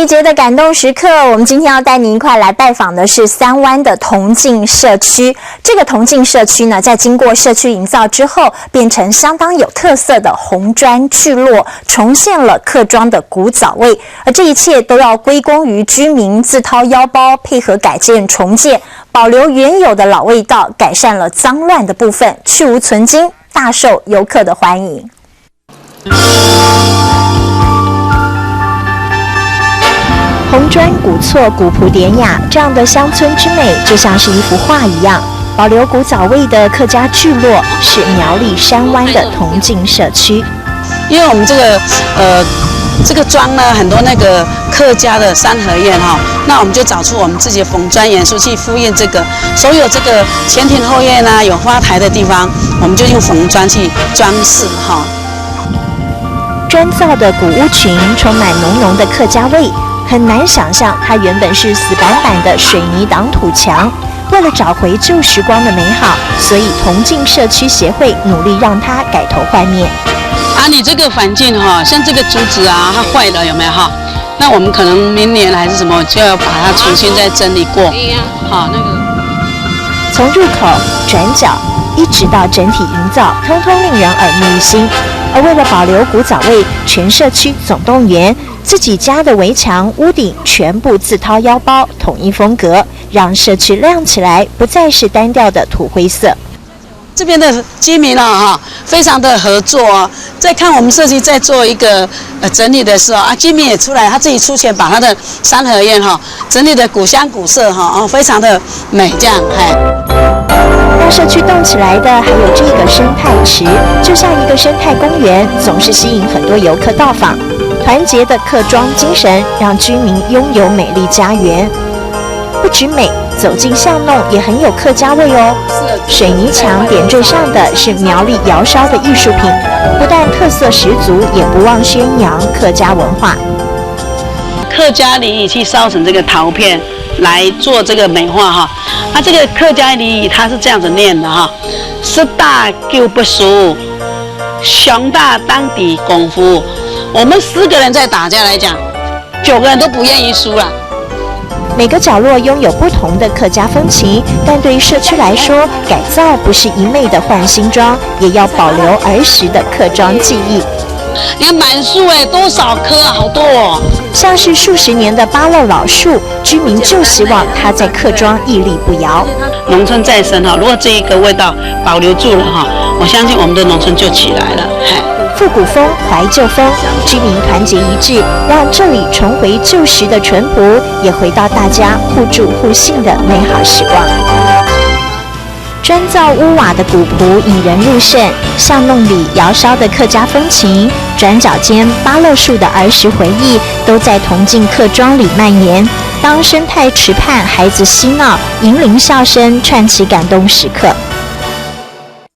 季节的感动时刻，我们今天要带您一块来拜访的是三湾的同静社区。这个同静社区呢，在经过社区营造之后，变成相当有特色的红砖聚落，重现了客庄的古早味。而这一切都要归功于居民自掏腰包，配合改建重建，保留原有的老味道，改善了脏乱的部分，去无存菁，大受游客的欢迎。红砖古厝、古朴典雅，这样的乡村之美，就像是一幅画一样。保留古早味的客家聚落是苗栗山湾的同静社区。因为我们这个庄呢，很多那个客家的三合院哈，那我们就找出我们自己的缝砖元素去复印这个所有这个前庭后院啊，有花台的地方，我们就用缝砖去装饰哈。砖造的古屋群充满浓浓的客家味。很难想象，它原本是死板板的水泥挡土墙。为了找回旧时光的美好，所以同静社区协会努力让它改头换面。你这个环境哈，像这个竹子啊，它坏了有没有哈？那我们可能明年还是什么，就要把它重新再整理过。好，那个从入口、转角一直到整体营造，通通令人耳目一新。而为了保留古早味，全社区总动员。自己家的围墙、屋顶全部自掏腰包，统一风格，让社区亮起来，不再是单调的土灰色。这边的居民非常的合作哦。在看我们社区在做一个整理的时候居民也出来，他自己出钱把他的三合院整理的古香古色非常的美这样让社区动起来的还有这个生态池，就像一个生态公园，总是吸引很多游客到访。团结的客庄精神，让居民拥有美丽家园。不止美，走进巷弄也很有客家味哦。水泥墙点缀上的是苗栗窑烧的艺术品，不但特色十足，也不忘宣扬客家文化。客家俚语去烧成这个陶片来做这个美化哈。这个客家俚语它是这样子念的哈：识大救不输，雄大当地功夫。我们10个人在打架来讲，9个人都不愿意输了。每个角落拥有不同的客家风情，但对于社区来说，改造不是一昧的换新装，也要保留儿时的客庄记忆。你看满树多少棵啊，好多哦！像是数十年的芭乐老树，居民就希望它在客庄屹立不摇。农村再生如果这一个味道保留住了我相信我们的农村就起来了。复古风、怀旧风，居民团结一致，让这里重回旧时的淳朴，也回到大家互助互信的美好时光。砖造屋瓦的古朴引人入胜，巷弄里窑烧的客家风情，转角间芭乐树的儿时回忆，都在同静客庄里蔓延。当生态池畔孩子嬉闹，银铃笑声串起感动时刻。